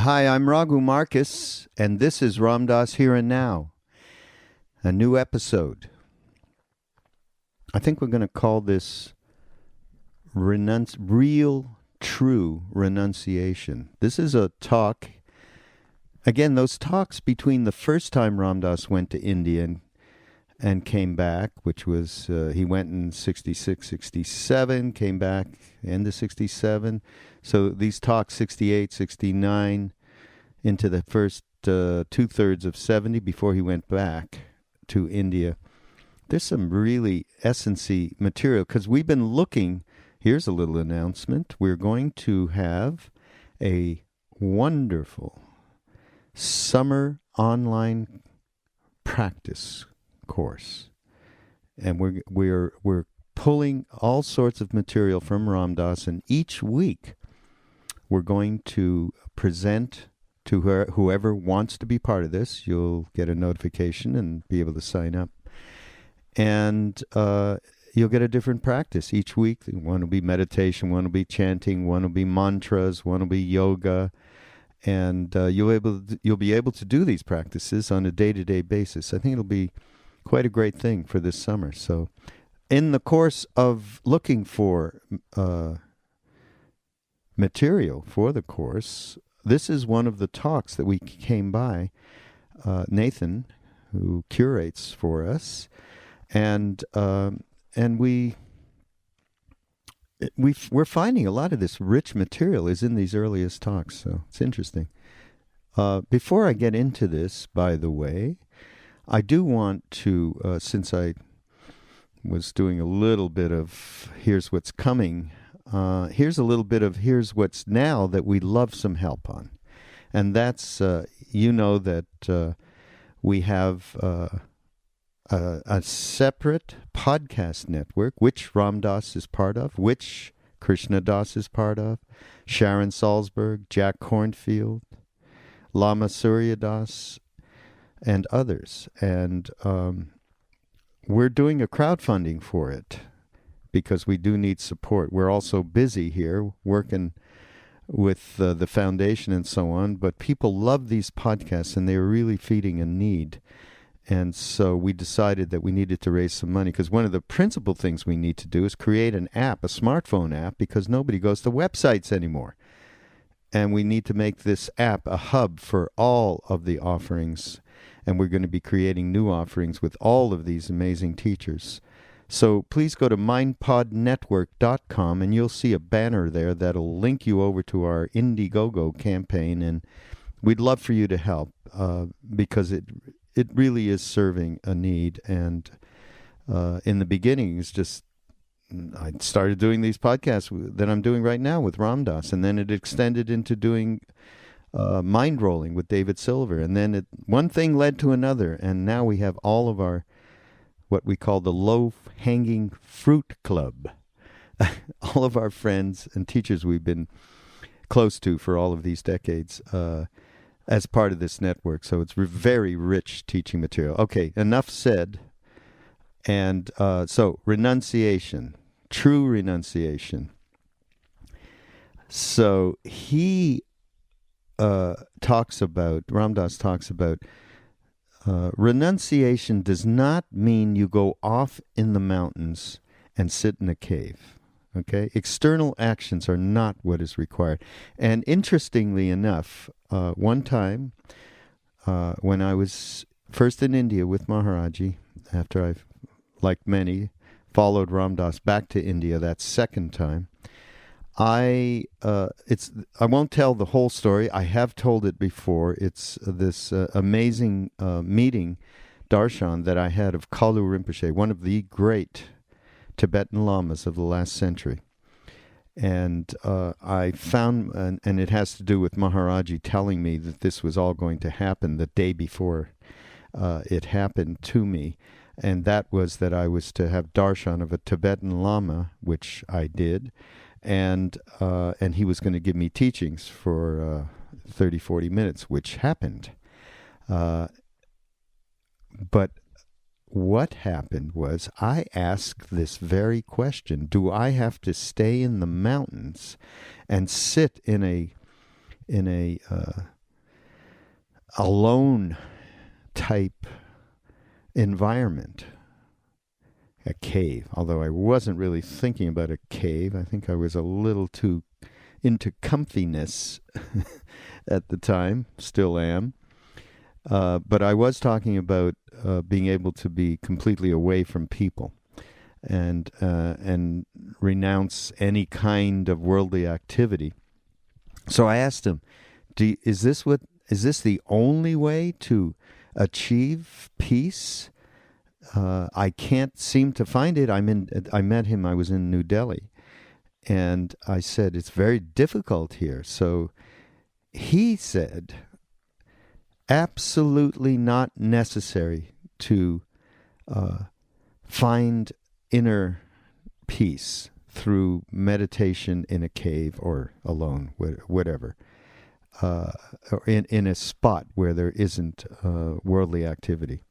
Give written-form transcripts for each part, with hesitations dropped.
Hi, I'm Raghu Marcus, and this is Ram Dass Here and Now, a new episode. I think we're going to call this Real True Renunciation. This is a talk, again, those talks between the first time Ram Dass went to India and came back, which was, he went in 66, 67, came back end of 67. So these talks, 68, 69, into the first two-thirds of 70 before he went back to India. There's some really essency material, because we've been looking, here's a little announcement, we're going to have a wonderful summer online practice course. And we're pulling all sorts of material from Ram Dass, and each week we're going to present to whoever wants to be part of this. You'll get a notification and be able to sign up. And you'll get a different practice each week. One will be meditation, one will be chanting, one will be mantras, one will be yoga. And you'll be able to do these practices on a day-to-day basis. I think it'll be quite a great thing for this summer. So in the course of looking for material for the course, this is one of the talks that we came by, Nathan, who curates for us, and we're finding a lot of this rich material is in these earliest talks, so it's interesting. Before I get into this, by the way, I do want to, since I was doing a little bit of here's what's coming, here's a little bit of here's what's now that we love some help on. And that's, that we have a separate podcast network, which Ram Dass is part of, which Krishna Das is part of, Sharon Salzberg, Jack Kornfield, Lama Surya Das, and others. And we're doing a crowdfunding for it because we do need support. We're also busy here working with the foundation and so on, but people love these podcasts and they're really feeding a need. And so we decided that we needed to raise some money, because one of the principal things we need to do is create an app, a smartphone app, because nobody goes to websites anymore. And we need to make this app a hub for all of the offerings. And we're going to be creating new offerings with all of these amazing teachers. So please go to mindpodnetwork.com and you'll see a banner there that'll link you over to our Indiegogo campaign. And we'd love for you to help because it really is serving a need. And in the beginning, it's just, I started doing these podcasts that I'm doing right now with Ram Dass, and then it extended into doing mind rolling with David Silver, and then one thing led to another, and now we have all of our what we call the low-hanging fruit club. All of our friends and teachers we've been close to for all of these decades as part of this network. So it's very rich teaching material. Okay, enough said. And so renunciation, true renunciation. So Ram Dass talks about renunciation does not mean you go off in the mountains and sit in a cave. Okay? External actions are not what is required. And interestingly enough, one time when I was first in India with Maharaji, after I've, like many, followed Ram Dass back to India that second time, I won't tell the whole story. I have told it before. It's this amazing meeting, darshan, that I had of Kalu Rinpoche, one of the great Tibetan lamas of the last century. And I found, and it has to do with Maharaji telling me that this was all going to happen the day before it happened to me. And that was that I was to have darshan of a Tibetan lama, which I did. And he was going to give me teachings for 30, 40 minutes, which happened. But what happened was I asked this very question: do I have to stay in the mountains and sit in in a alone type environment. A cave, although I wasn't really thinking about a cave. I think I was a little too into comfiness at the time, still am. But I was talking about being able to be completely away from people and renounce any kind of worldly activity. So I asked him, is this the only way to achieve peace? I can't seem to find it. I met him. I was in New Delhi, and I said it's very difficult here. So he said, absolutely not necessary to find inner peace through meditation in a cave or alone, whatever, or in a spot where there isn't worldly activity.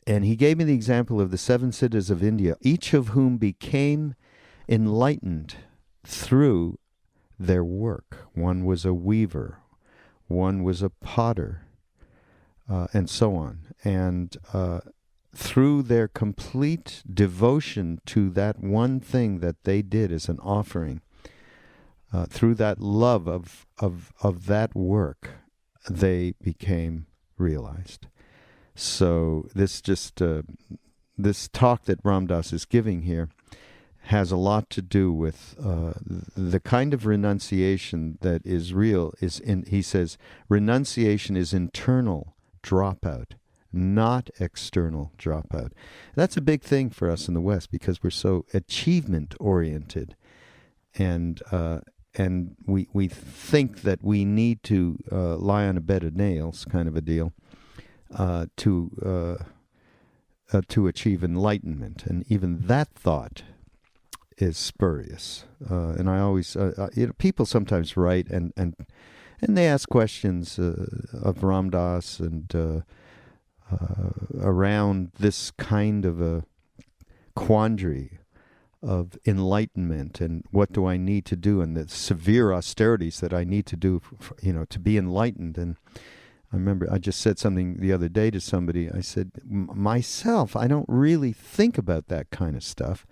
And he gave me the example of the 7 siddhas of India, each of whom became enlightened through their work. One was a weaver, one was a potter, and so on. And through their complete devotion to that one thing that they did as an offering, through that love of that work, they became realized. So this talk that Ram Dass is giving here has a lot to do with the kind of renunciation that is real. He says, renunciation is internal dropout, not external dropout. That's a big thing for us in the West because we're so achievement oriented, and we think that we need to lie on a bed of nails, kind of a deal. To achieve enlightenment, and even that thought is spurious. And I always, people sometimes write and they ask questions of Ram Dass and around this kind of a quandary of enlightenment and what do I need to do and the severe austerities that I need to do, to be enlightened. And I remember I just said something the other day to somebody. I said, myself, I don't really think about that kind of stuff.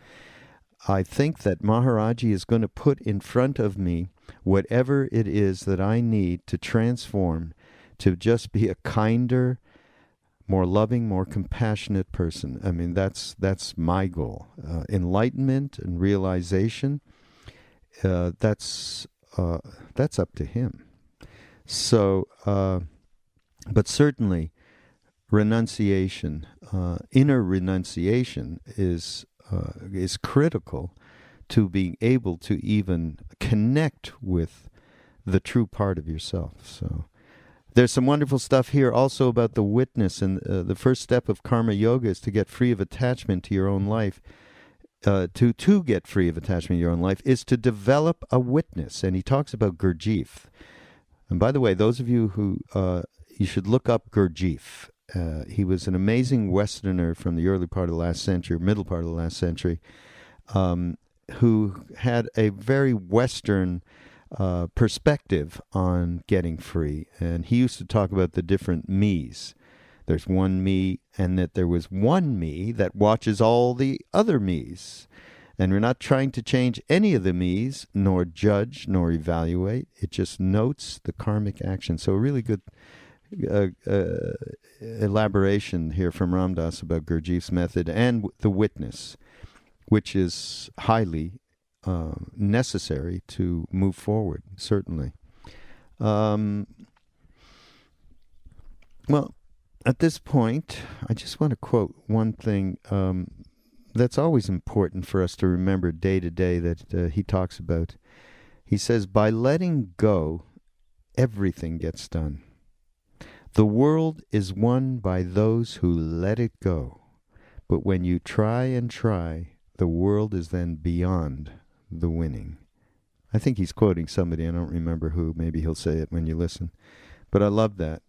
I think that Maharaji is going to put in front of me whatever it is that I need to transform to just be a kinder, more loving, more compassionate person. I mean, that's my goal. Enlightenment and realization, that's up to him. So... But certainly, renunciation, inner renunciation, is critical to being able to even connect with the true part of yourself. So, there's some wonderful stuff here also about the witness, and the first step of karma yoga is to get free of attachment to your own life. To get free of attachment to your own life is to develop a witness, and he talks about Gurdjieff. And by the way, those of you who you should look up Gurdjieff. He was an amazing Westerner from the early part of the last century, middle part of the last century, who had a very Western perspective on getting free. And he used to talk about the different me's. There's one me, and that there was one me that watches all the other me's. And we're not trying to change any of the me's, nor judge, nor evaluate. It just notes the karmic action. So a really good elaboration here from Ram Dass about Gurdjieff's method and the witness, which is highly necessary to move forward, certainly. Well, at this point, I just want to quote one thing that's always important for us to remember day to day that he talks about. He says, by letting go, everything gets done. The world is won by those who let it go. But when you try and try, the world is then beyond the winning. I think he's quoting somebody. I don't remember who. Maybe he'll say it when you listen. But I love that.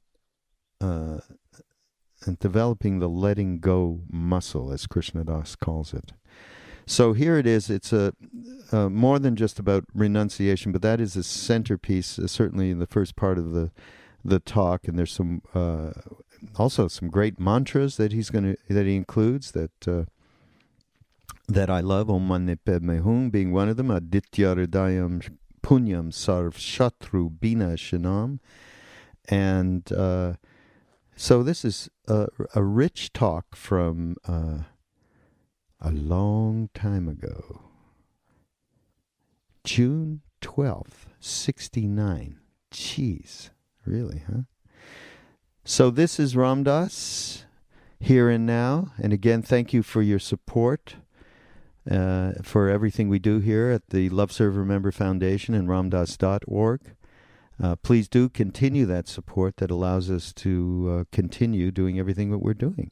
And developing the letting go muscle, as Krishna Das calls it. So here it is. It's more than just about renunciation, but that is a centerpiece, certainly in the first part of the talk. And there's some also some great mantras that he includes that I love. Om Mani Padme Hum being one of them. Aditya Hridayam Punyam Sarv Shatru Bina Shanam. And so this is a rich talk from a long time ago. June 12th, 69. Jeez, really, huh? So this is Ram Dass, here and now. And again, thank you for your support, for everything we do here at the Love Serve Remember Foundation and ramdass.org. Please do continue that support that allows us to continue doing everything that we're doing.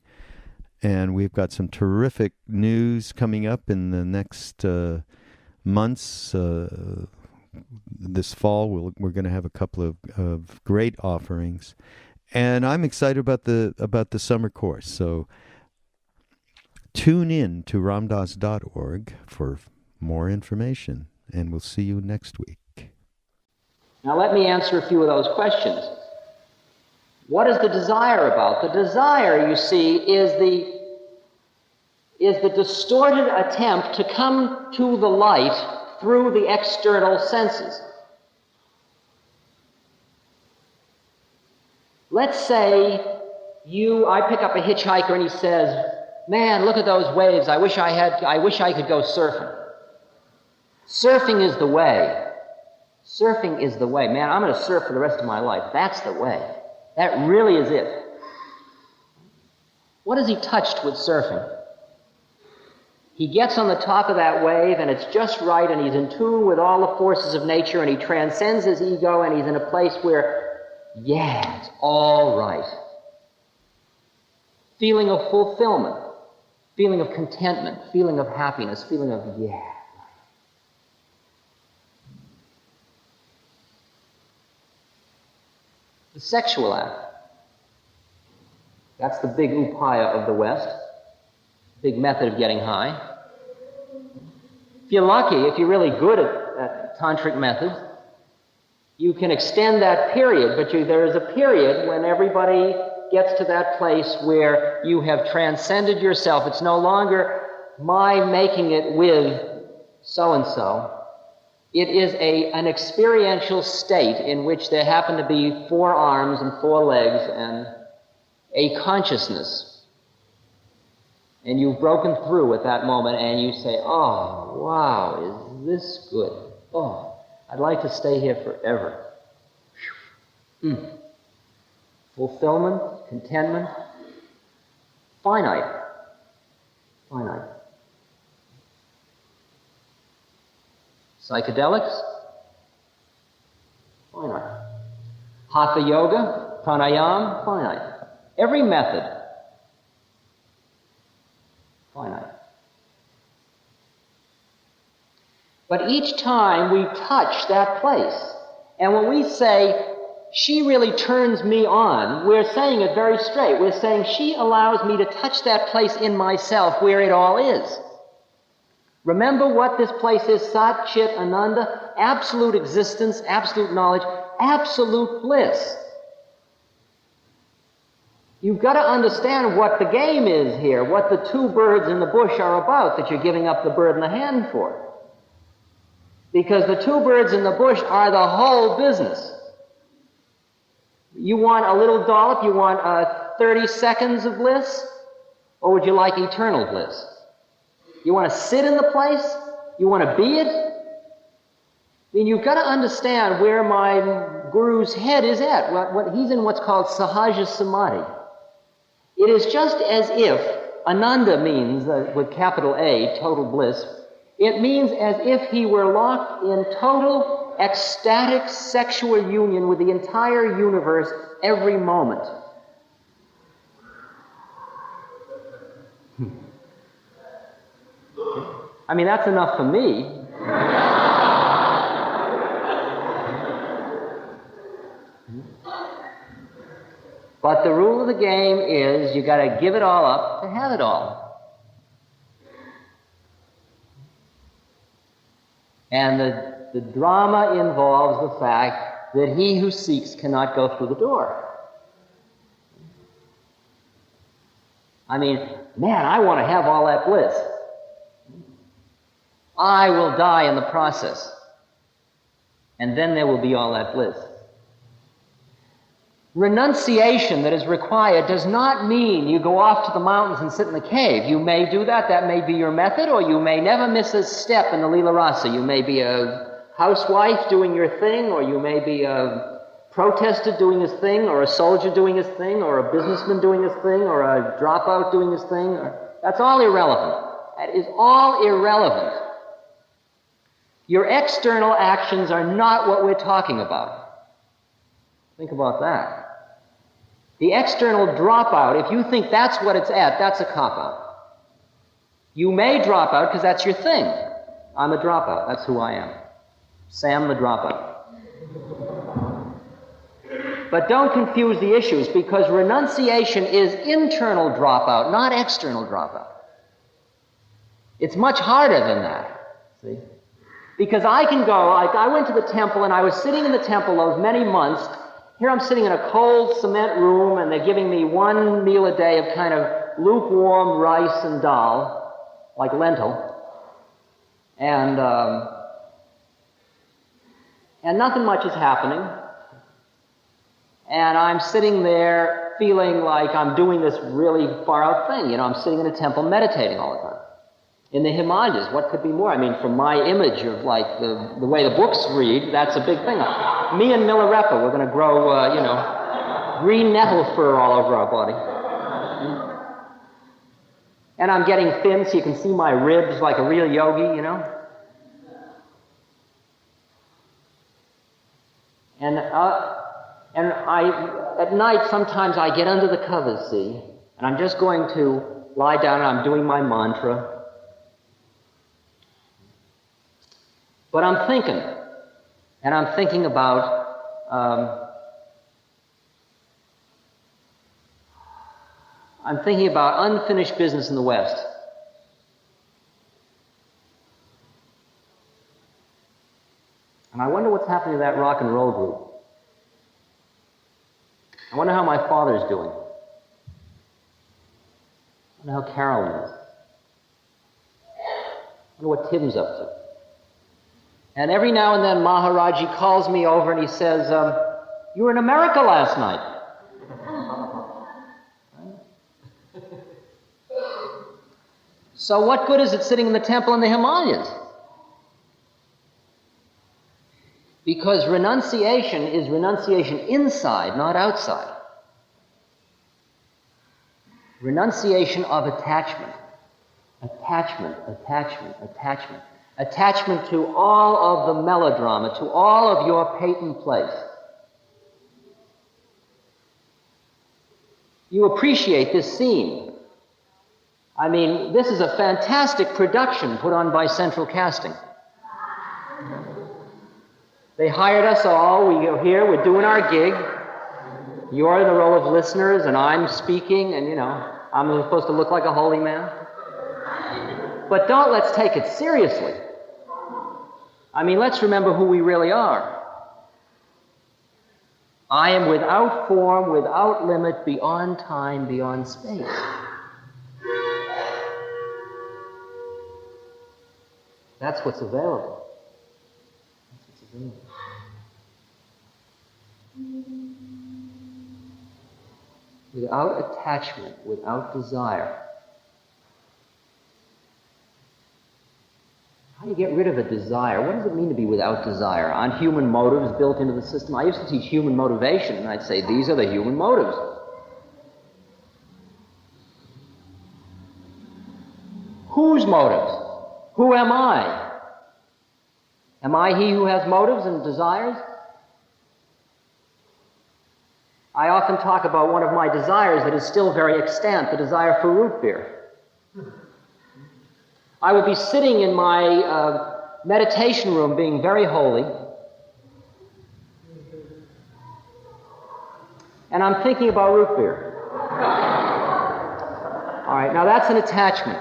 And we've got some terrific news coming up in the next months. This fall, we're going to have a couple of great offerings. And I'm excited about the summer course. So tune in to ramdass.org for more information. And we'll see you next week. Now let me answer a few of those questions. What is the desire about? The desire, you see, is the distorted attempt to come to the light through the external senses. Let's say I pick up a hitchhiker and he says, "Man, look at those waves. I wish I could go surfing." Surfing is the way. Surfing is the way. Man, I'm going to surf for the rest of my life. That's the way. That really is it. What has he touched with surfing? He gets on the top of that wave and it's just right and he's in tune with all the forces of nature and he transcends his ego and he's in a place where, yeah, it's all right. Feeling of fulfillment, feeling of contentment, feeling of happiness, feeling of, yeah. The sexual act. That's the big upaya of the West, big method of getting high. If you're lucky, if you're really good at tantric methods, you can extend that period, but there is a period when everybody gets to that place where you have transcended yourself. It's no longer my making it with so-and-so. It is an experiential state in which there happen to be 4 arms and 4 legs and a consciousness. And you've broken through at that moment and you say, "Oh, wow, is this good? Oh, I'd like to stay here forever." Fulfillment, contentment, finite. Psychedelics, finite. Hatha yoga, pranayama, finite. Every method, finite. But each time we touch that place, and when we say, "She really turns me on," we're saying it very straight. We're saying, "She allows me to touch that place in myself where it all is." Remember what this place is: Sat Chit Ananda, absolute existence, absolute knowledge, absolute bliss. You've got to understand what the game is here, what the 2 birds in the bush are about that you're giving up the bird in the hand for. Because the 2 birds in the bush are the whole business. You want a little dollop, you want 30 seconds of bliss, or would you like eternal bliss? You want to sit in the place? You want to be it? I mean, you've got to understand where my guru's head is at. He's in what's called Sahaja Samadhi. It is just as if Ananda means, with capital A, total bliss. It means as if he were locked in total ecstatic sexual union with the entire universe every moment. I mean, that's enough for me. But the rule of the game is you got to give it all up to have it all. And the drama involves the fact that he who seeks cannot go through the door. I mean, man, I want to have all that bliss. I will die in the process. And then there will be all that bliss. Renunciation that is required does not mean you go off to the mountains and sit in the cave. You may do that. That may be your method, or you may never miss a step in the Lila Rasa. You may be a housewife doing your thing, or you may be a protester doing his thing, or a soldier doing his thing, or a businessman doing his thing, or a dropout doing his thing. That's all irrelevant. That is all irrelevant. Your external actions are not what we're talking about. Think about that. The external dropout, if you think that's what it's at, that's a cop-out. You may drop out because that's your thing. I'm a dropout. That's who I am. Sam the dropout. But don't confuse the issues, because renunciation is internal dropout, not external dropout. It's much harder than that. See? Because I can go, I went to the temple and I was sitting in the temple those many months. Here I'm sitting in a cold cement room and they're giving me one meal a day of kind of lukewarm rice and dal, like lentil. And nothing much is happening. And I'm sitting there feeling like I'm doing this really far out thing. You know, I'm sitting in a temple meditating all the time. In the Himalayas, what could be more? I mean, from my image of like the way the books read, that's a big thing. Me and Milarepa, we're going to grow, green nettle fur all over our body. And I'm getting thin so you can see my ribs like a real yogi, you know. And at night, sometimes I get under the covers, see, and I'm just going to lie down and I'm doing my mantra. But I'm thinking, and I'm thinking about unfinished business in the West. And I wonder what's happening to that rock and roll group. I wonder how my father's doing. I wonder how Carolyn is. I wonder what Tim's up to. And every now and then Maharaji calls me over and he says, you were in America last night. So what good is it sitting in the temple in the Himalayas? Because renunciation is renunciation inside, not outside. Renunciation of attachment. Attachment, attachment, attachment. Attachment to all of the melodrama, to all of your patent place. You appreciate this scene. I mean, this is a fantastic production put on by Central Casting. They hired us all. We are here. We're doing our gig. You're in the role of listeners, and I'm speaking, and, you know, I'm supposed to look like a holy man. But let's take it seriously. I mean, let's remember who we really are. I am without form, without limit, beyond time, beyond space. That's what's available. That's what's available. Without attachment, without desire. How do you get rid of a desire? What does it mean to be without desire? Aren't human motives built into the system? I used to teach human motivation, and I'd say these are the human motives. Whose motives? Who am I? Am I he who has motives and desires? I often talk about one of my desires that is still very extant, the desire for root beer. I would be sitting in my meditation room being very holy, and I'm thinking about root beer. All right, now that's an attachment.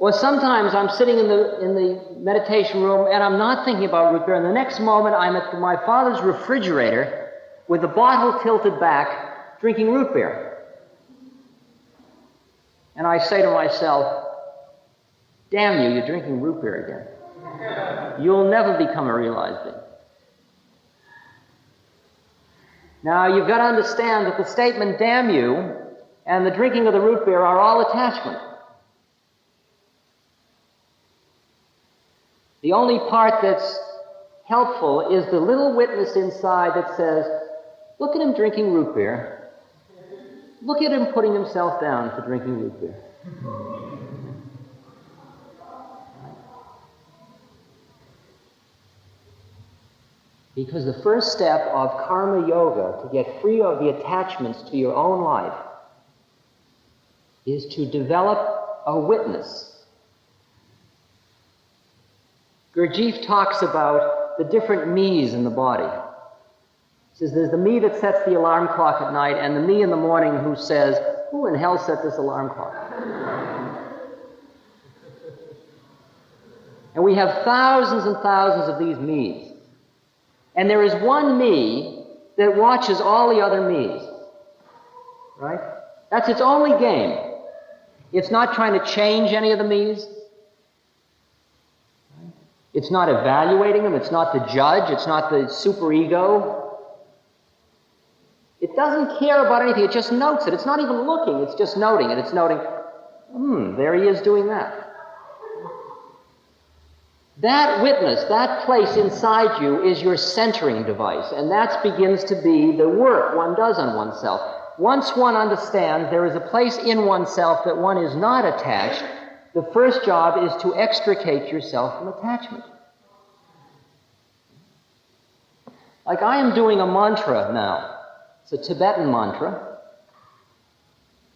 Or sometimes I'm sitting in the meditation room and I'm not thinking about root beer, and the next moment I'm at my father's refrigerator with the bottle tilted back, drinking root beer. And I say to myself, damn you, you're drinking root beer again. You'll never become a realized being. Now, you've got to understand that the statement, damn you, and the drinking of the root beer are all attachment. The only part that's helpful is the little witness inside that says, look at him drinking root beer. Look at him putting himself down for drinking root beer. Because the first step of karma yoga to get free of the attachments to your own life is to develop a witness. Gurdjieff talks about the different me's in the body. He says there's the me that sets the alarm clock at night and the me in the morning who says, who in hell set this alarm clock? And we have thousands and thousands of these me's. And there is one me that watches all the other me's. Right? That's its only game. It's not trying to change any of the me's. It's not evaluating them. It's not the judge. It's not the superego. It doesn't care about anything. It just notes it. It's not even looking. It's just noting it. It's noting, there he is doing that. That witness, that place inside you is your centering device, and that begins to be the work one does on oneself. Once one understands there is a place in oneself that one is not attached, the first job is to extricate yourself from attachment. Like I am doing a mantra now. It's a Tibetan mantra.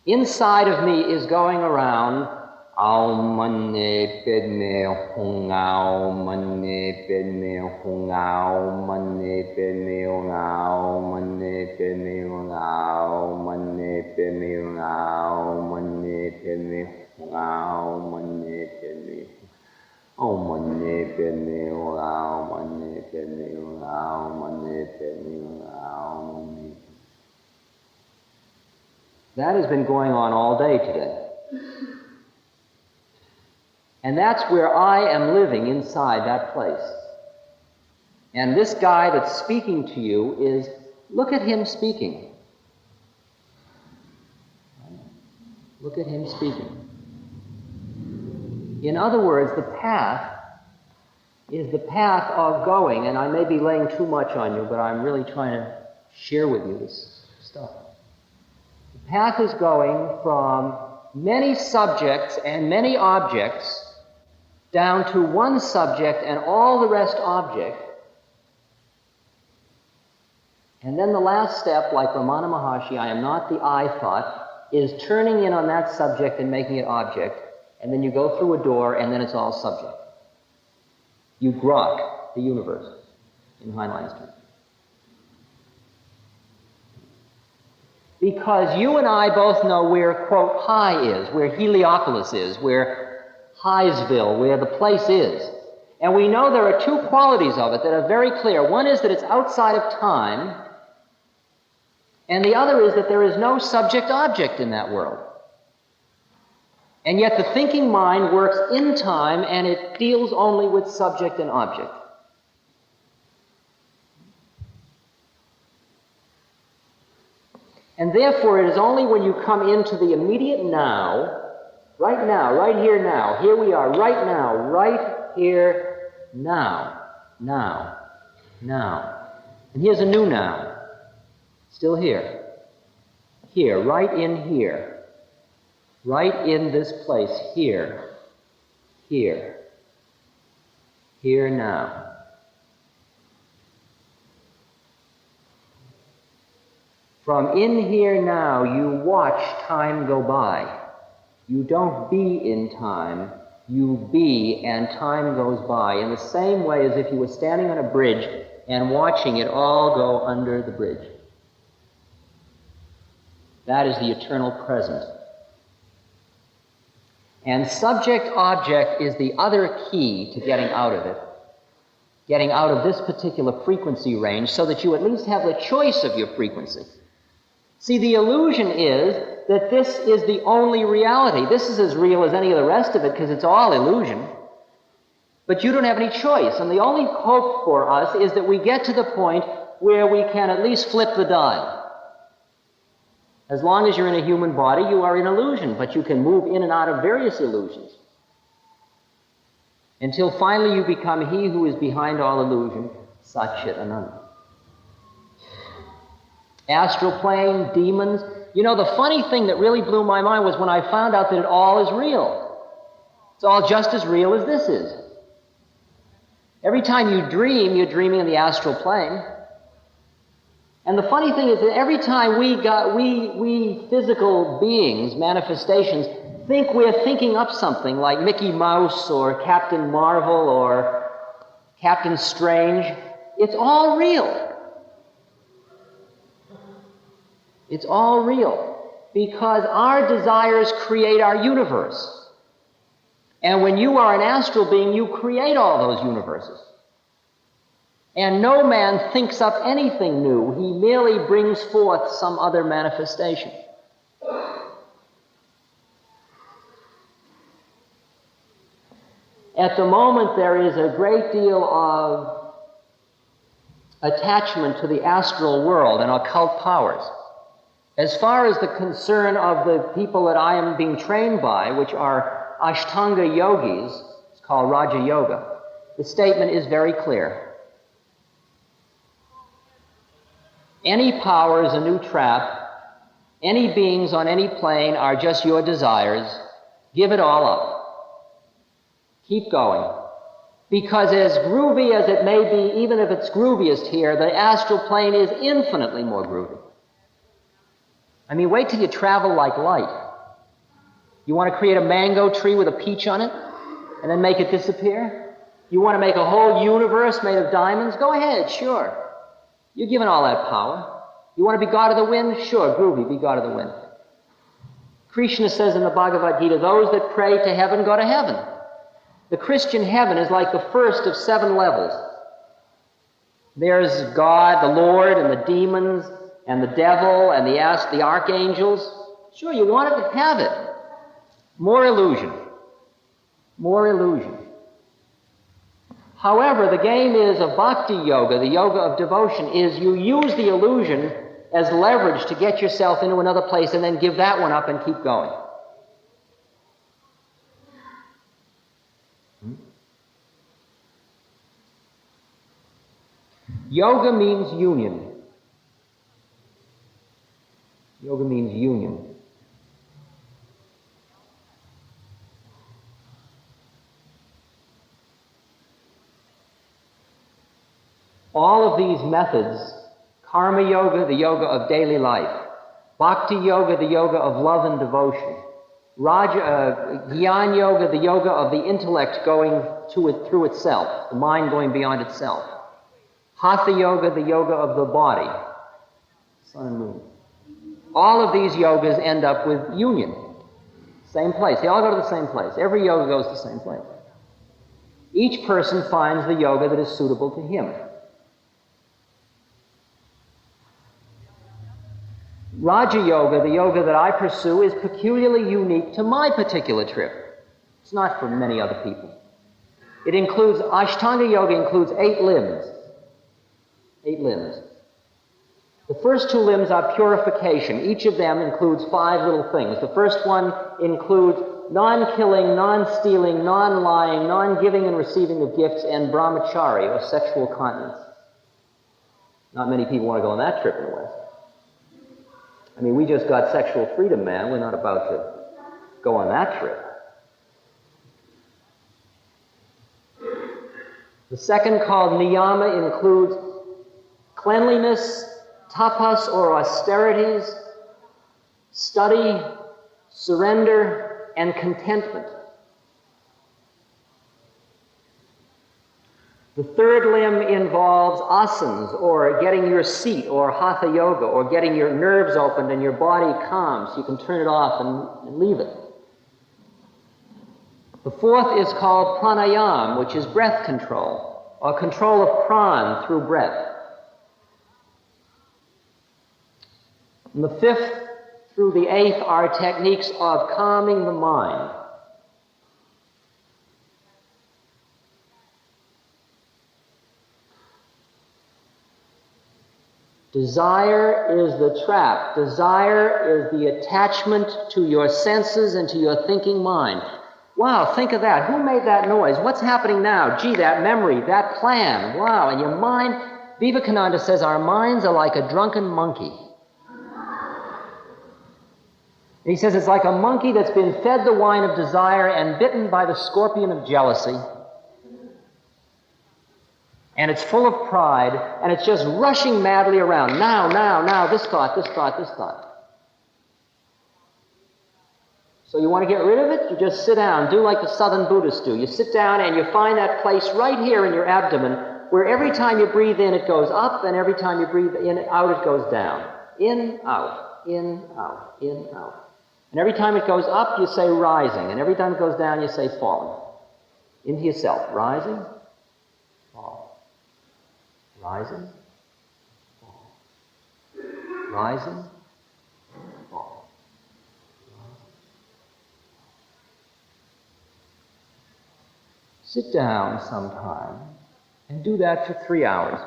Inside of me is going around, Aum mane padme hung, Aum mane padme hung, Aum mane padme hung, Aum mane padme hung, Aum mane padme hung, Aum mane padme hung, Aum mane padme hung, Aum mane padme hung, Aum mane padme hung, Aum mane padme hung, Aum mane. That has been going on all day today. And that's where I am living inside that place. And this guy that's speaking to you is, look at him speaking. Look at him speaking. In other words, the path is the path of going, and I may be laying too much on you, but I'm really trying to share with you this stuff. The path is going from many subjects and many objects down to one subject and all the rest object. And then the last step, like Ramana Maharshi, I am not the I thought, is turning in on that subject and making it object. And then you go through a door and then it's all subject. You grok the universe in Heinlein's terms. Because you and I both know where, quote, high is, where Heliopolis is, where Highsville, where the place is. And we know there are two qualities of it that are very clear. One is that it's outside of time, and the other is that there is no subject-object in that world. And yet the thinking mind works in time, and it deals only with subject and object. And therefore, it is only when you come into the immediate now, right here, now, here we are, right now, right here, now. And here's a new now, still here, right in this place, here now. From in here now, you watch time go by. You don't be in time, you be, and time goes by in the same way as if you were standing on a bridge and watching it all go under the bridge. That is the eternal present. And subject-object is the other key to getting out of it, getting out of this particular frequency range so that you at least have the choice of your frequency. See, the illusion is that this is the only reality. This is as real as any of the rest of it because it's all illusion. But you don't have any choice. And the only hope for us is that we get to the point where we can at least flip the dime. As long as you're in a human body, you are in illusion, but you can move in and out of various illusions. Until finally you become he who is behind all illusion, Satchit Ananda. Astral plane, demons. You know, the funny thing that really blew my mind was when I found out that it all is real. It's all just as real as this is. Every time you dream, you're dreaming in the astral plane. And the funny thing is that every time we physical beings, manifestations, think we're thinking up something like Mickey Mouse or Captain Marvel or Captain Strange, it's all real. It's all real because our desires create our universe. And when you are an astral being, you create all those universes. And no man thinks up anything new. He merely brings forth some other manifestation. At the moment, there is a great deal of attachment to the astral world and occult powers. As far as the concern of the people that I am being trained by, which are Ashtanga yogis, it's called Raja Yoga, the statement is very clear. Any power is a new trap. Any beings on any plane are just your desires. Give it all up. Keep going. Because as groovy as it may be, even if it's grooviest here, the astral plane is infinitely more groovy. I mean, wait till you travel like light. You want to create a mango tree with a peach on it and then make it disappear? You want to make a whole universe made of diamonds? Go ahead, sure. You're given all that power. You want to be God of the wind? Sure, groovy, be God of the wind. Krishna says in the Bhagavad Gita, those that pray to heaven go to heaven. The Christian heaven is like the first of 7 levels. There's God, the Lord, and the demons, and the devil, and the archangels. Sure, you want it to have it. More illusion. More illusion. However, the game is of bhakti yoga, the yoga of devotion, is you use the illusion as leverage to get yourself into another place and then give that one up and keep going. Yoga means union. Yoga means union. All of these methods, karma yoga, the yoga of daily life, bhakti yoga, the yoga of love and devotion, Gyan yoga, the yoga of the intellect going through itself, the mind going beyond itself, hatha yoga, the yoga of the body, sun and moon. All of these yogas end up with union, same place. They all go to the same place. Every yoga goes to the same place. Each person finds the yoga that is suitable to him. Raja Yoga, the yoga that I pursue, is peculiarly unique to my particular trip. It's not for many other people. It includes, Ashtanga Yoga includes 8 limbs. 8 limbs. The first 2 limbs are purification. Each of them includes 5 little things. The first one includes non-killing, non-stealing, non-lying, non-giving and receiving of gifts, and brahmachari, or sexual continence. Not many people want to go on that trip in the West. I mean, we just got sexual freedom, man. We're not about to go on that trip. The second, called niyama, includes cleanliness, tapas or austerities, study, surrender, and contentment. The third limb involves asanas, or getting your seat, or hatha yoga, or getting your nerves opened and your body calm so you can turn it off and leave it. The fourth is called pranayama, which is breath control, or control of pran through breath. And the fifth through the eighth are techniques of calming the mind. Desire is the trap. Desire is the attachment to your senses and to your thinking mind. Wow, think of that. Who made that noise? What's happening now? Gee, that memory, that plan. Wow, and your mind, Vivekananda says our minds are like a drunken monkey. And he says it's like a monkey that's been fed the wine of desire and bitten by the scorpion of jealousy. And it's full of pride, and it's just rushing madly around. Now, this thought, this thought, this thought. So you want to get rid of it? You just sit down. Do like the Southern Buddhists do. You sit down and you find that place right here in your abdomen where every time you breathe in, it goes up, and every time you breathe in out, it goes down. In, out, in, out, in, out. And every time it goes up, you say rising, and every time it goes down, you say falling. Into yourself. Rising, fall. Rising, fall. Rising, fall. Sit down sometime and do that for 3 hours.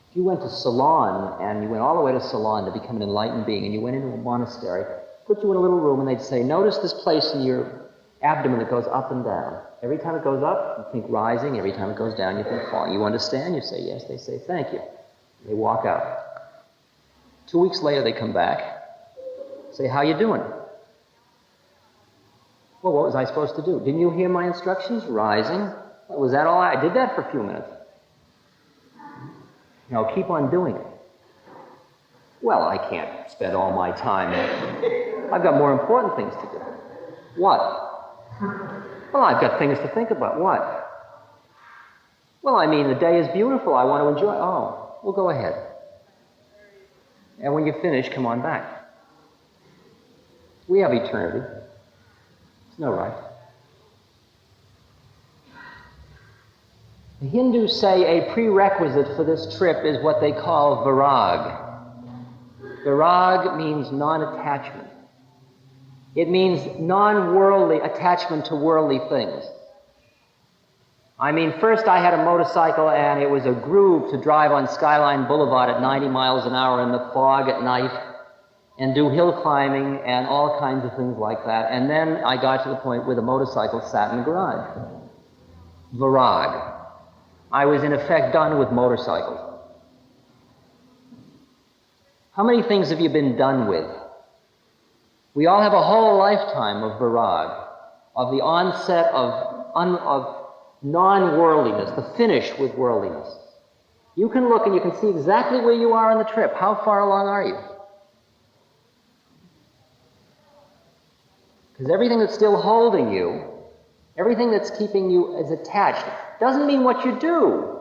If you went to Ceylon, and you went all the way to Ceylon to become an enlightened being, and you went into a monastery, put you in a little room, and they'd say, notice this place in your abdomen that goes up and down. Every time it goes up, you think rising. Every time it goes down, you think falling. You understand? You say yes. They say, thank you. They walk out. 2 weeks later, they come back, say, how you doing? Well, what was I supposed to do? Didn't you hear my instructions? Rising. Was that all? I did that for a few minutes. No, keep on doing it. Well, I can't spend all my time. I've got more important things to do. What? Well, I've got things to think about. What? Well, I mean, the day is beautiful. I want to enjoy it. Oh, well, go ahead. And when you finish, come on back. We have eternity. It's no right. The Hindus say a prerequisite for this trip is what they call virag. Virag means non-attachment. It means non-worldly attachment to worldly things. I mean, first I had a motorcycle and it was a groove to drive on Skyline Boulevard at 90 miles an hour in the fog at night and do hill climbing and all kinds of things like that. And then I got to the point where the motorcycle sat in the garage. Virag. I was in effect done with motorcycles. How many things have you been done with? We all have a whole lifetime of virag, of the onset of non-worldliness, the finish with worldliness. You can look and you can see exactly where you are on the trip. How far along are you? Because everything that's still holding you, everything that's keeping you as attached, doesn't mean what you do.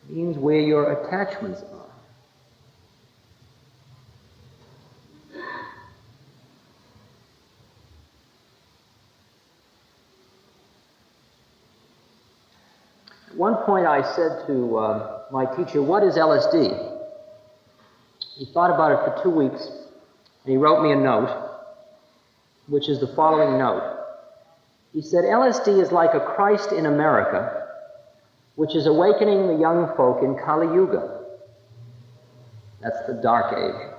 It means where your attachments are. At one point I said to my teacher, what is LSD? He thought about it for 2 weeks, and he wrote me a note, which is the following note. He said, LSD is like a Christ in America, which is awakening the young folk in Kali Yuga. That's the dark age.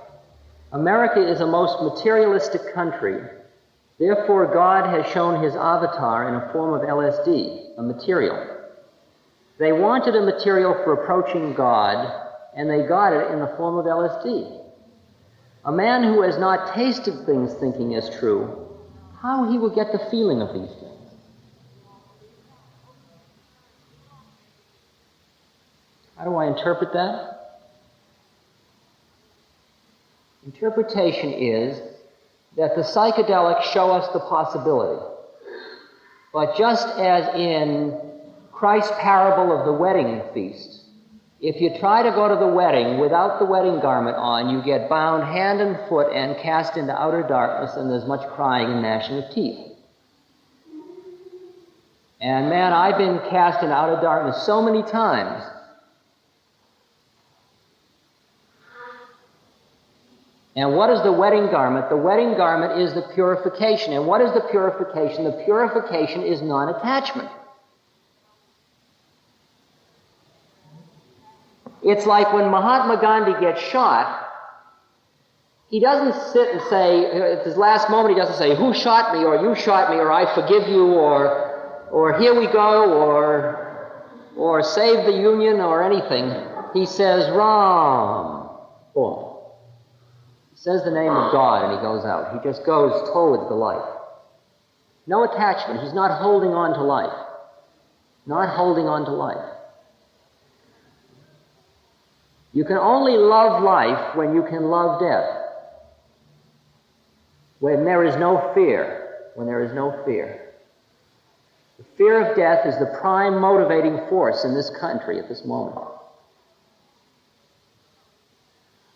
America is a most materialistic country. Therefore, God has shown his avatar in a form of LSD, a material. They wanted a material for approaching God, and they got it in the form of LSD. A man who has not tasted things thinking is true, how he will get the feeling of these things? How do I interpret that? Interpretation is that the psychedelics show us the possibility. But just as in Christ's parable of the wedding feast, If you try to go to the wedding without the wedding garment on, you get bound hand and foot and cast into outer darkness, and there's much crying and gnashing of teeth. And man, I've been cast into outer darkness so many times. And what is the wedding garment? The wedding garment is the purification. And what is the purification? The purification is non-attachment. It's like when Mahatma Gandhi gets shot, he doesn't sit and say, at his last moment, he doesn't say, who shot me, or you shot me, or I forgive you, or here we go, or save the Union, or anything. He says, Ram. Boom. He says the name of God, and he goes out. He just goes towards the light. No attachment. He's not holding on to life. Not holding on to life. You can only love life when you can love death. When there is no fear. When there is no fear. The fear of death is the prime motivating force in this country at this moment.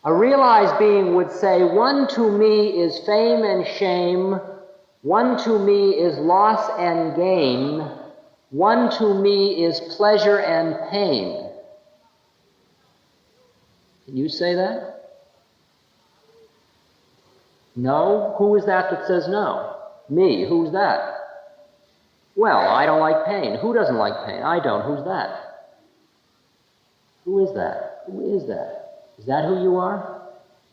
A realized being would say, one to me is fame and shame, one to me is loss and gain, one to me is pleasure and pain. Can you say that? No? Who is that that says no? Me. Who's that? Well, I don't like pain. Who doesn't like pain? I don't. Who's that? Who is that? Who is that? Is that who you are?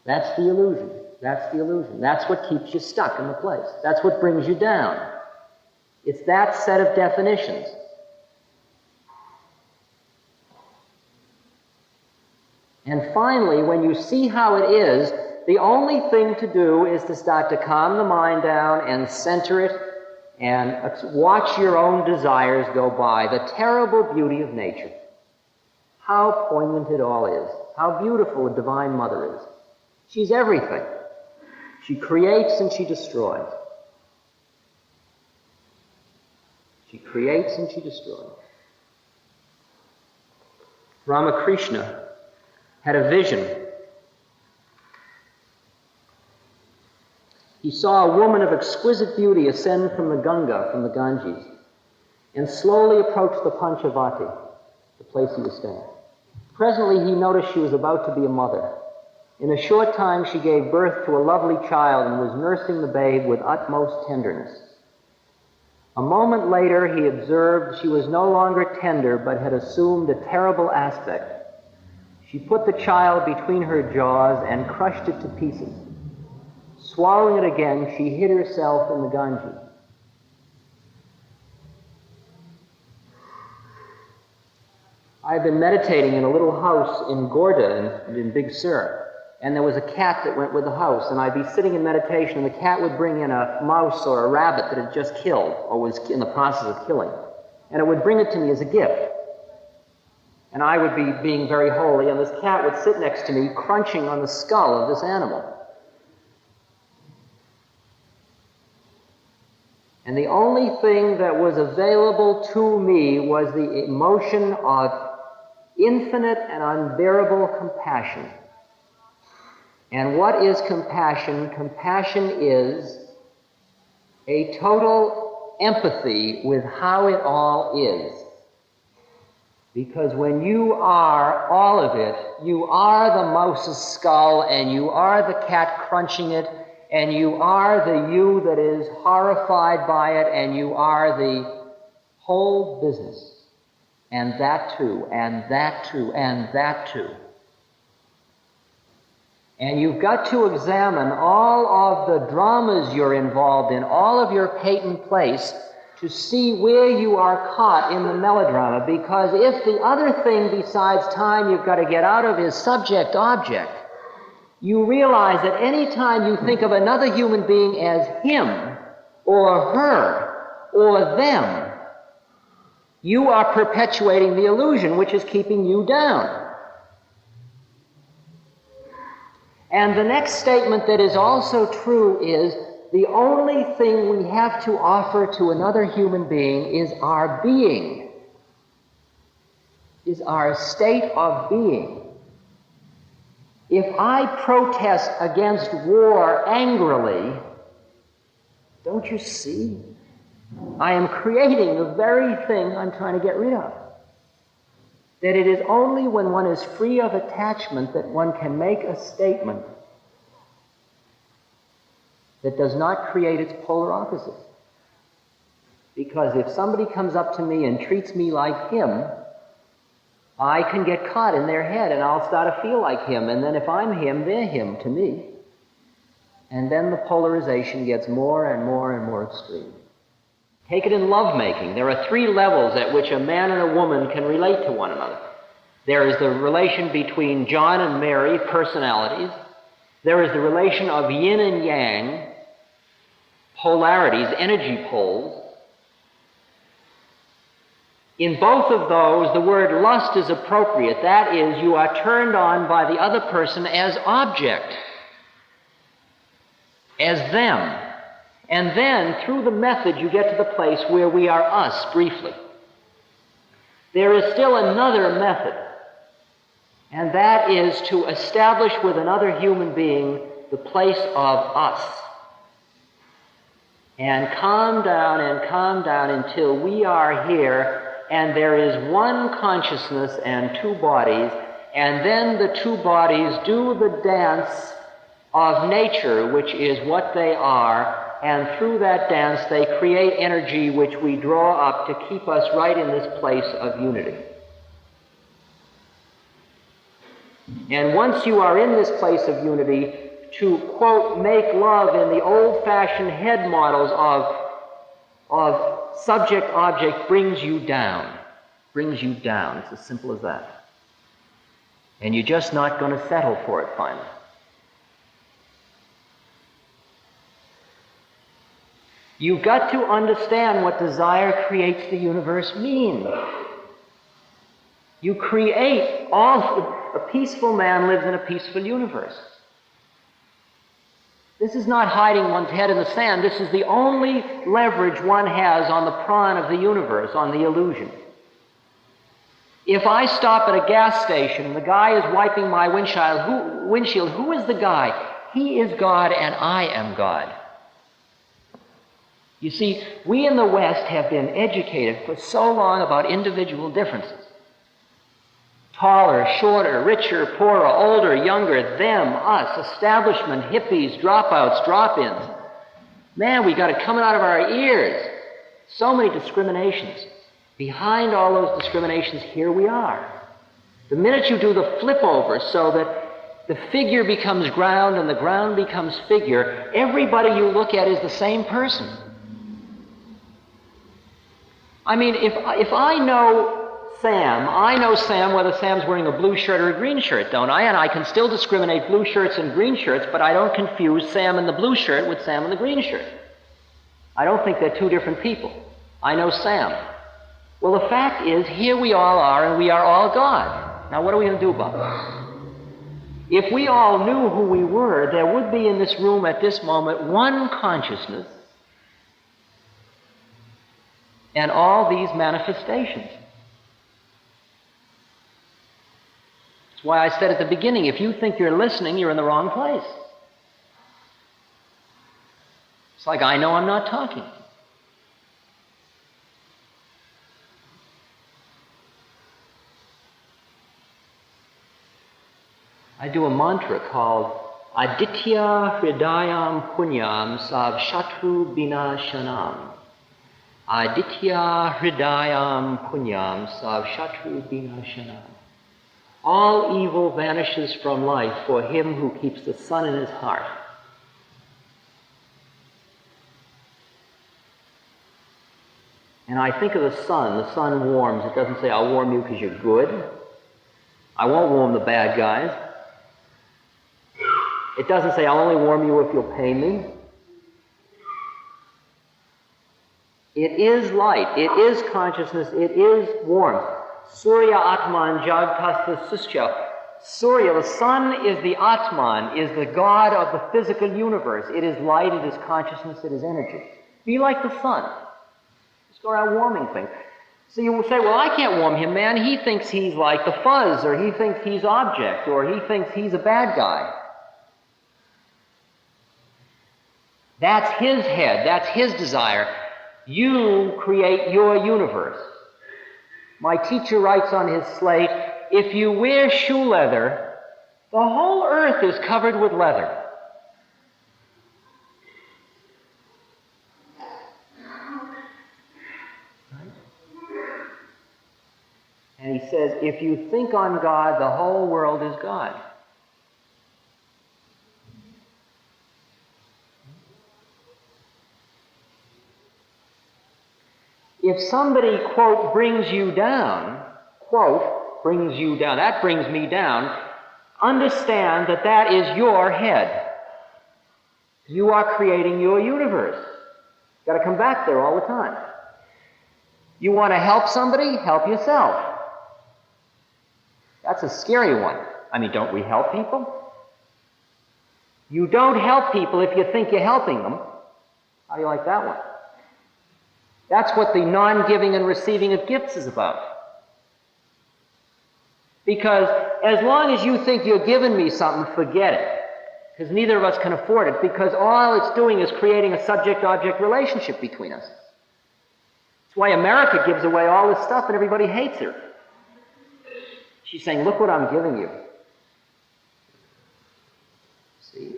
That's the illusion. That's the illusion. That's what keeps you stuck in the place. That's what brings you down. It's that set of definitions. And finally, when you see how it is, the only thing to do is to start to calm the mind down and center it and watch your own desires go by. The terrible beauty of nature. How poignant it all is. How beautiful a Divine Mother is. She's everything. She creates and she destroys. She creates and she destroys. Ramakrishna had a vision. He saw a woman of exquisite beauty ascend from the Ganga, from the Ganges, and slowly approach the Panchavati, the place he was staying. Presently, he noticed she was about to be a mother. In a short time, she gave birth to a lovely child and was nursing the babe with utmost tenderness. A moment later, he observed she was no longer tender, but had assumed a terrible aspect. She put the child between her jaws and crushed it to pieces. Swallowing it again, she hid herself in the Ganges. I've been meditating in a little house in Gorda in Big Sur, and there was a cat that went with the house, and I'd be sitting in meditation, and the cat would bring in a mouse or a rabbit that had just killed, or was in the process of killing, and it would bring it to me as a gift. And I would be being very holy, and this cat would sit next to me, crunching on the skull of this animal. And the only thing that was available to me was the emotion of infinite and unbearable compassion. And what is compassion? Compassion is a total empathy with how it all is. Because when you are all of it, you are the mouse's skull, and you are the cat crunching it, and you are the you that is horrified by it, and you are the whole business. And that too, and that too, and that too. And you've got to examine all of the dramas you're involved in, all of your patent place, to see where you are caught in the melodrama, because if the other thing besides time you've got to get out of is subject-object, you realize that any time you think of another human being as him, or her, or them, you are perpetuating the illusion which is keeping you down. And the next statement that is also true is, the only thing we have to offer to another human being is our being. is our state of being. If I protest against war angrily, don't you see? I am creating the very thing I'm trying to get rid of. That it is only when one is free of attachment that one can make a statement that does not create its polar opposite. Because if somebody comes up to me and treats me like him, I can get caught in their head and I'll start to feel like him. And then if I'm him, they're him to me. And then the polarization gets more and more and more extreme. Take it in lovemaking. There are 3 levels at which a man and a woman can relate to one another. There is the relation between John and Mary, personalities. There is the relation of yin and yang, polarities, energy poles. In both of those, the word lust is appropriate. That is, you are turned on by the other person as object, as them. And then, through the method, you get to the place where we are us, briefly. There is still another method, and that is to establish with another human being the place of us. And calm down until we are here, and there is one consciousness and 2 bodies, and then the 2 bodies do the dance of nature, which is what they are, and through that dance they create energy which we draw up to keep us right in this place of unity. And once you are in this place of unity, to, quote, make love in the old-fashioned head models of subject-object brings you down. Brings you down. It's as simple as that. And you're just not going to settle for it finally. You've got to understand what desire creates the universe means. You create a peaceful man lives in a peaceful universe. This is not hiding one's head in the sand. This is the only leverage one has on the prawn of the universe, on the illusion. If I stop at a gas station and the guy is wiping my windshield, who is the guy? He is God and I am God. You see, we in the West have been educated for so long about individual differences. Taller, shorter, richer, poorer, older, younger, them, us, establishment, hippies, dropouts, drop-ins. Man, we got it coming out of our ears. So many discriminations. Behind all those discriminations, here we are. The minute you do the flip over so that the figure becomes ground and the ground becomes figure, everybody you look at is the same person. I mean, if I know Sam whether Sam's wearing a blue shirt or a green shirt, don't I? And I can still discriminate blue shirts and green shirts, but I don't confuse Sam in the blue shirt with Sam in the green shirt. I don't think they're 2 different people. I know Sam. Well, the fact is, here we all are, and we are all God. Now, what are we going to do about it? If we all knew who we were, there would be in this room at this moment one consciousness and all these manifestations. That's why I said at the beginning, if you think you're listening, you're in the wrong place. It's like I know I'm not talking. I do a mantra called Aditya Hridayam Punyam Sav Shatru Binashanam. Aditya Hridayam Punyam Sav Shatru Binashanam. All evil vanishes from life for him who keeps the sun in his heart. And I think of the sun warms. It doesn't say, I'll warm you because you're good. I won't warm the bad guys. It doesn't say, I'll only warm you if you'll pay me. It is light, it is consciousness, it is warmth. Surya Atman Jagtastha Susya. Surya, the sun, is the Atman, is the God of the physical universe. It is light, it is consciousness, it is energy. Be like the sun. Just go around warming things. So you will say, well, I can't warm him, man. He thinks he's like the fuzz, or he thinks he's object, or he thinks he's a bad guy. That's his head. That's his desire. You create your universe. My teacher writes on his slate, if you wear shoe leather, the whole earth is covered with leather. And he says, if you think on God, the whole world is God. If somebody, quote, brings you down, quote, brings you down, that brings me down, understand that that is your head. You are creating your universe. You've got to come back there all the time. You want to help somebody? Help yourself. That's a scary one. I mean, don't we help people? You don't help people if you think you're helping them. How do you like that one? That's what the non-giving and receiving of gifts is about. Because as long as you think you're giving me something, forget it. Because neither of us can afford it. Because all it's doing is creating a subject-object relationship between us. That's why America gives away all this stuff and everybody hates her. She's saying, look what I'm giving you. See?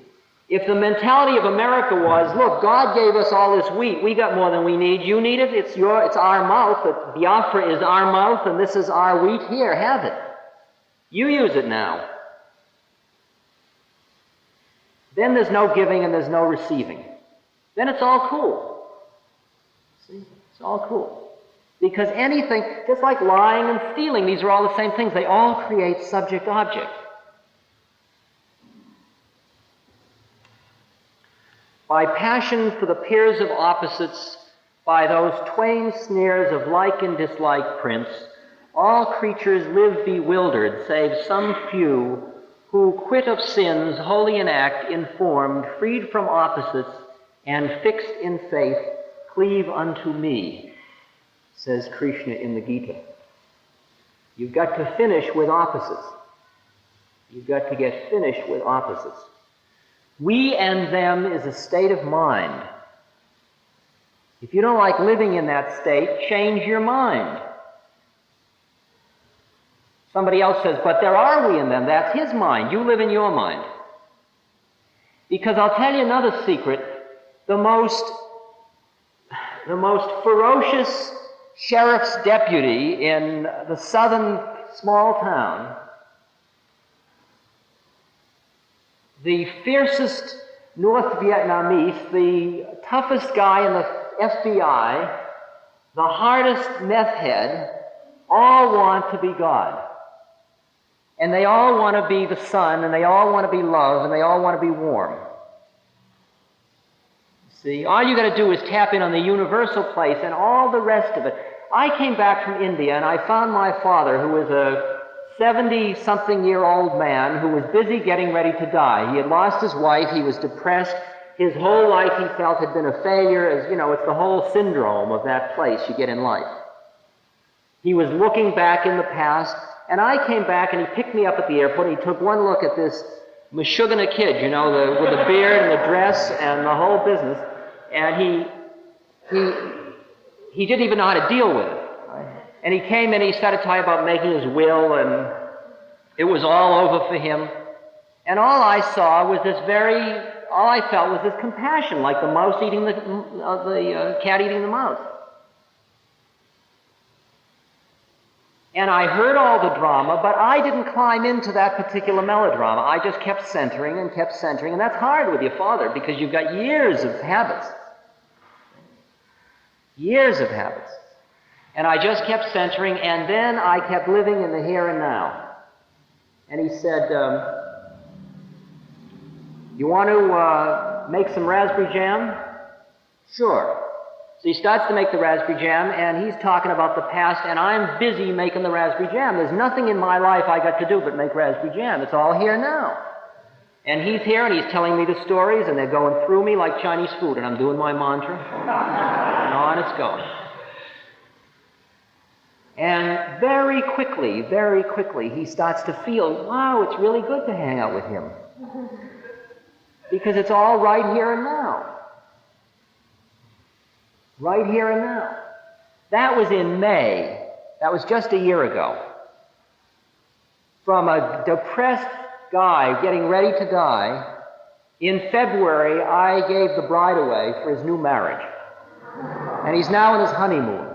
If the mentality of America was, look, God gave us all this wheat, we got more than we need, you need it, it's our mouth, but Biafra is our mouth, and this is our wheat, here, have it. You use it now. Then there's no giving and there's no receiving. Then it's all cool. See? It's all cool. Because anything, just like lying and stealing, these are all the same things. They all create subject-object. By passion for the pairs of opposites, by those twain snares of like and dislike prince, all creatures live bewildered, save some few, who quit of sins, holy in act, informed, freed from opposites, and fixed in faith, cleave unto me, says Krishna in the Gita. You've got to finish with opposites. You've got to get finished with opposites. We and them is a state of mind. If you don't like living in that state, change your mind. Somebody else says, but there are we and them. That's his mind. You live in your mind. Because I'll tell you another secret. The most ferocious sheriff's deputy in the southern small town, the fiercest North Vietnamese, the toughest guy in the FBI, the hardest meth head, all want to be God. And they all want to be the sun, and they all want to be love, and they all want to be warm. See, all you got to do is tap in on the universal place and all the rest of it. I came back from India and I found my father, who was a 70-something-year-old man who was busy getting ready to die. He had lost his wife, he was depressed. His whole life he felt had been a failure. As you know, it's the whole syndrome of that place you get in life. He was looking back in the past, and I came back and he picked me up at the airport and he took one look at this Meshuggah kid, you know, with the beard and the dress and the whole business. And he didn't even know how to deal with it. Right? And he came and he started talking about making his will, and it was all over for him. And all I saw was all I felt was this compassion, like the mouse eating the cat eating the mouse. And I heard all the drama, but I didn't climb into that particular melodrama. I just kept centering, and that's hard with your father because you've got years of habits. Years of habits. And I just kept centering, and then I kept living in the here and now. And he said, you want to make some raspberry jam? Sure. So he starts to make the raspberry jam, and he's talking about the past, and I'm busy making the raspberry jam. There's nothing in my life I got to do but make raspberry jam. It's all here now. And he's here, and he's telling me the stories, and they're going through me like Chinese food, and I'm doing my mantra. And on it's going. And very quickly, he starts to feel, wow, it's really good to hang out with him. Because it's all right here and now. Right here and now. That was in May. That was just a year ago. From a depressed guy getting ready to die, in February, I gave the bride away for his new marriage. And he's now in his honeymoon.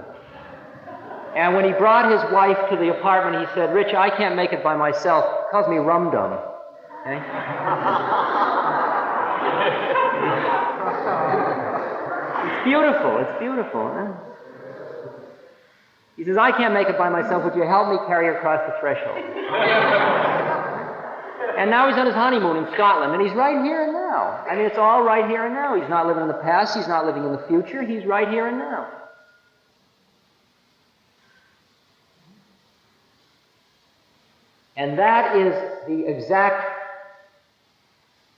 And when he brought his wife to the apartment, he said, Rich, I can't make it by myself. He calls me rum-dum. Okay? It's beautiful. It's beautiful. Huh? He says, I can't make it by myself. Would you help me carry her across the threshold? And now he's on his honeymoon in Scotland, and he's right here and now. I mean, it's all right here and now. He's not living in the past. He's not living in the future. He's right here and now. And that is the exact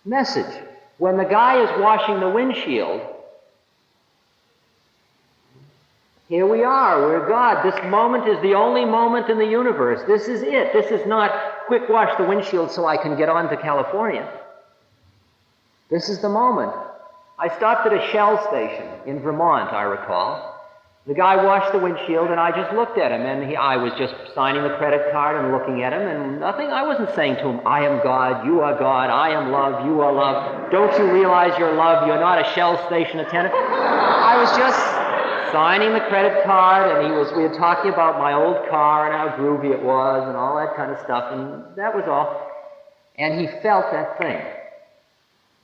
message. When the guy is washing the windshield, here we are, we're God. This moment is the only moment in the universe. This is it. This is not, quick wash the windshield so I can get on to California. This is the moment. I stopped at a Shell station in Vermont, I recall. The guy washed the windshield, and I just looked at him, and I was just signing the credit card and looking at him, and nothing. I wasn't saying to him, I am God, you are God, I am love, you are love. Don't you realize you're love? You're not a Shell station attendant. I was just signing the credit card, and we were talking about my old car and how groovy it was and all that kind of stuff, and that was all. And he felt that thing.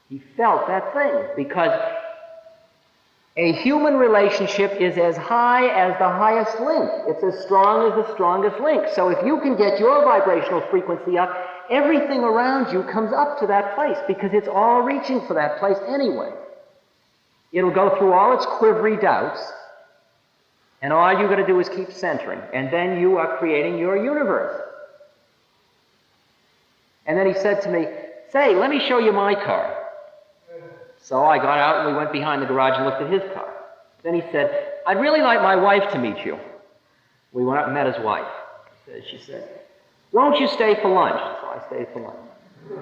He felt that thing, because a human relationship is as high as the highest link. It's as strong as the strongest link. So if you can get your vibrational frequency up, everything around you comes up to that place, because it's all reaching for that place anyway. It'll go through all its quivery doubts, and all you've got to do is keep centering, and then you are creating your universe. And then he said to me, say, let me show you my car. So I got out and we went behind the garage and looked at his car. Then he said, I'd really like my wife to meet you. We went up and met his wife. She said, won't you stay for lunch? So I stayed for lunch.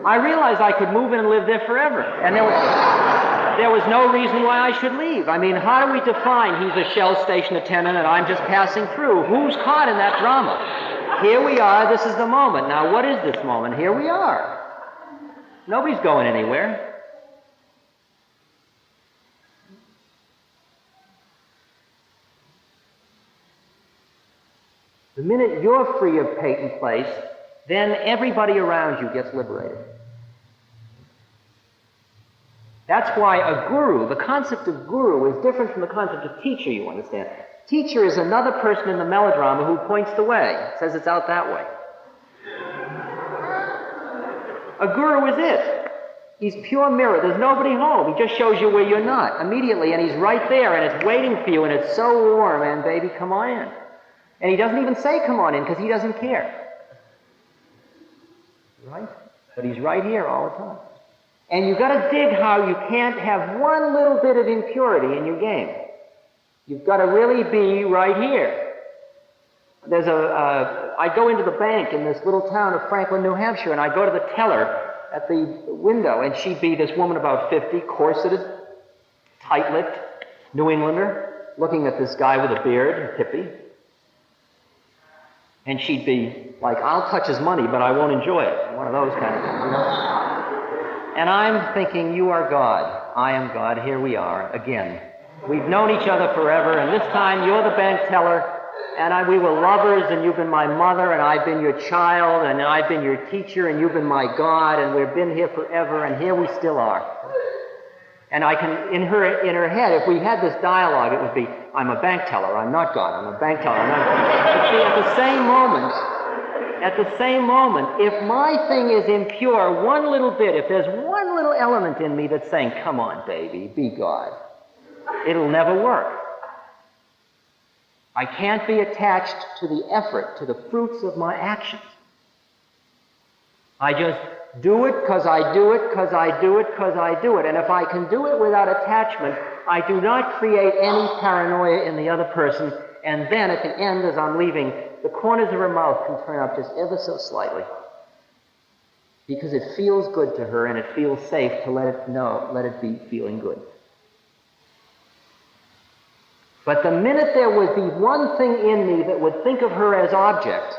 I realized I could move in and live there forever. And there was no reason why I should leave. I mean, how do we define he's a Shell station attendant and I'm just passing through? Who's caught in that drama? Here we are, this is the moment. Now, what is this moment? Here we are. Nobody's going anywhere. The minute you're free of patent place, then everybody around you gets liberated. That's why a guru, the concept of guru, is different from the concept of teacher, you understand. Teacher is another person in the melodrama who points the way, says it's out that way. A guru is it. He's pure mirror. There's nobody home. He just shows you where you're not immediately, and he's right there, and it's waiting for you, and it's so warm, and baby, come on in. And he doesn't even say come on in, because he doesn't care. Right? But he's right here all the time. And you've got to dig how you can't have one little bit of impurity in your game. You've got to really be right here. There's I go into the bank in this little town of Franklin, New Hampshire, and I go to the teller at the window, and she'd be this woman about 50, corseted, tight-lipped, New Englander, looking at this guy with a beard, a hippie. And she'd be like, I'll touch his money, but I won't enjoy it. One of those kind of things, you know? And I'm thinking, you are God. I am God. Here we are again. We've known each other forever, and this time you're the bank teller, and we were lovers, and you've been my mother, and I've been your child, and I've been your teacher, and you've been my God, and we've been here forever, and here we still are. And I can, in her head, if we had this dialogue, it would be, I'm a bank teller, I'm not God, I'm a bank teller, I'm not God. But see, at the same moment, if my thing is impure one little bit, if there's one little element in me that's saying, come on, baby, be God, it'll never work. I can't be attached to the effort, to the fruits of my actions. I just do it because I do it, because I do it, because I do it. And if I can do it without attachment, I do not create any paranoia in the other person, And then at the end, as I'm leaving, the corners of her mouth can turn up just ever so slightly. Because it feels good to her and it feels safe to let it be feeling good. But the minute there would be one thing in me that would think of her as object,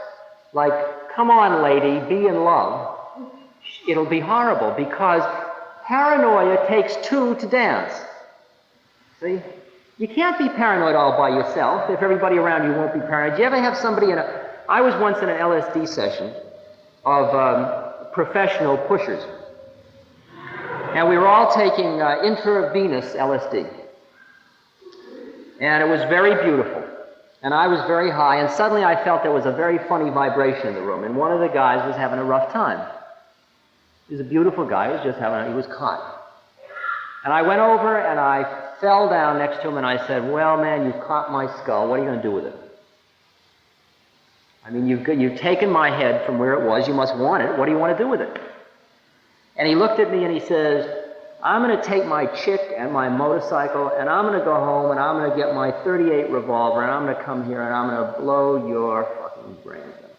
like, come on, lady, be in love, it'll be horrible, because paranoia takes two to dance. See? You can't be paranoid all by yourself if everybody around you won't be paranoid. Do you ever have somebody I was once in an LSD session of professional pushers. And we were all taking intravenous LSD. And it was very beautiful. And I was very high, and suddenly I felt there was a very funny vibration in the room, and one of the guys was having a rough time. He was a beautiful guy, he was caught. And I went over and I fell down next to him and I said, well, man, you've caught my skull. What are you going to do with it? I mean, you've taken my head from where it was. You must want it. What do you want to do with it? And he looked at me and he says, I'm going to take my chick and my motorcycle and I'm going to go home and I'm going to get my .38 revolver and I'm going to come here and I'm going to blow your fucking brains out.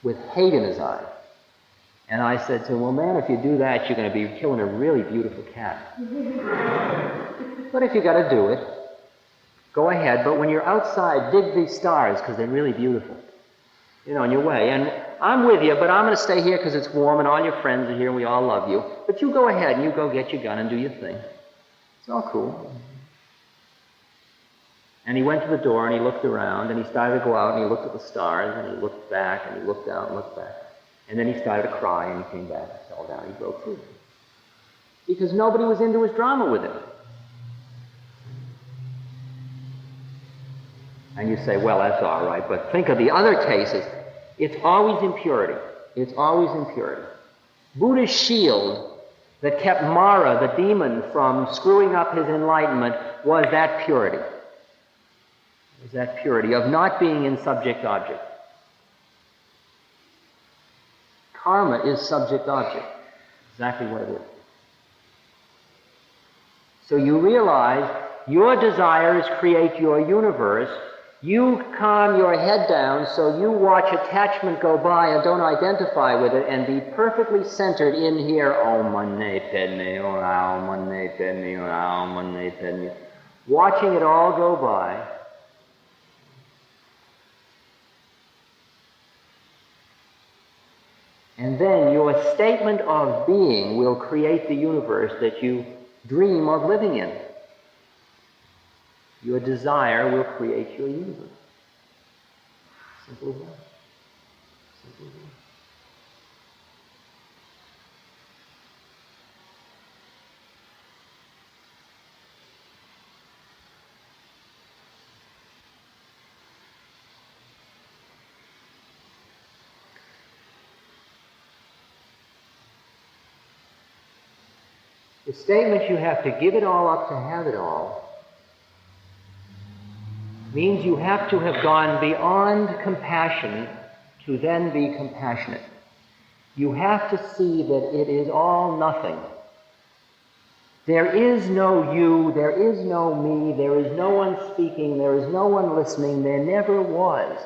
With hate in his eye. And I said to him, well, man, if you do that, you're going to be killing a really beautiful cat. But if you got to do it, go ahead. But when you're outside, dig these stars, because they're really beautiful. You know, on your way. And I'm with you, but I'm going to stay here because it's warm and all your friends are here and we all love you. But you go ahead and you go get your gun and do your thing. It's all cool. And he went to the door and he looked around and he started to go out and he looked at the stars and he looked back and he looked out and looked back. And then he started to cry and he came back and fell down. He broke through. Because nobody was into his drama with him. And you say, well, that's all right. But think of the other cases. It's always impurity. It's always impurity. Buddha's shield that kept Mara, the demon, from screwing up his enlightenment was that purity. It was that purity of not being in subject-object. Karma is subject-object. Exactly what it is. So you realize your desires create your universe. You calm your head down so you watch attachment go by and don't identify with it and be perfectly centered in here. Om Mani Padme Hum, Om Mani Padme Hum, Om Mani Padme Hum. Watching it all go by. And then your statement of being will create the universe that you dream of living in. Your desire will create your universe. Simple as that. Simple as that. The statement you have to give it all up to have it all means you have to have gone beyond compassion to then be compassionate. You have to see that it is all nothing. There is no you, there is no me, there is no one speaking, there is no one listening, there never was.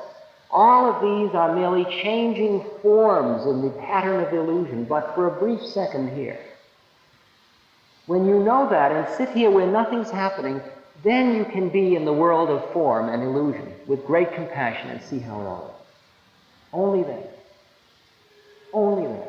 All of these are merely changing forms in the pattern of illusion, but for a brief second here. When you know that and sit here where nothing's happening, then you can be in the world of form and illusion with great compassion and see how it all is. Only then. Only then.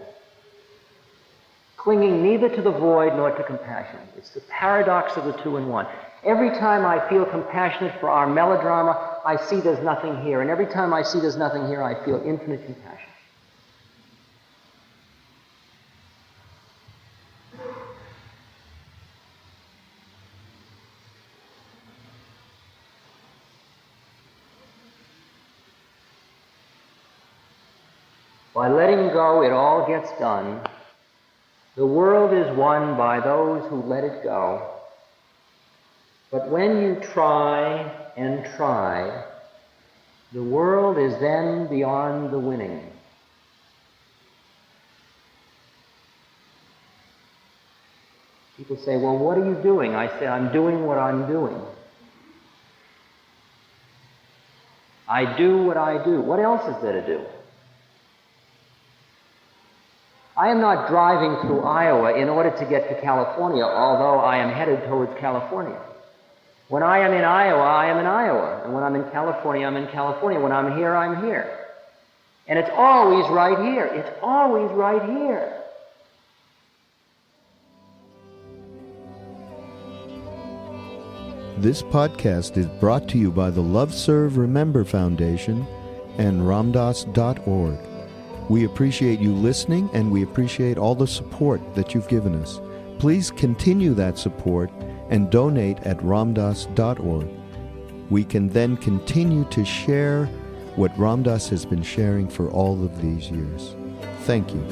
Clinging neither to the void nor to compassion. It's the paradox of the two in one. Every time I feel compassionate for our melodrama, I see there's nothing here. And every time I see there's nothing here, I feel infinite compassion. By letting go, it all gets done. The world is won by those who let it go. But when you try and try, the world is then beyond the winning. People say, well, what are you doing? I say, I'm doing what I'm doing. I do what I do. What else is there to do? I am not driving through Iowa in order to get to California, although I am headed towards California. When I am in Iowa, I am in Iowa. And when I'm in California, I'm in California. When I'm here, I'm here. And it's always right here. It's always right here. This podcast is brought to you by the Love Serve Remember Foundation and ramdas.org. We appreciate you listening, and we appreciate all the support that you've given us. Please continue that support and donate at ramdas.org. We can then continue to share what Ram Dass has been sharing for all of these years. Thank you.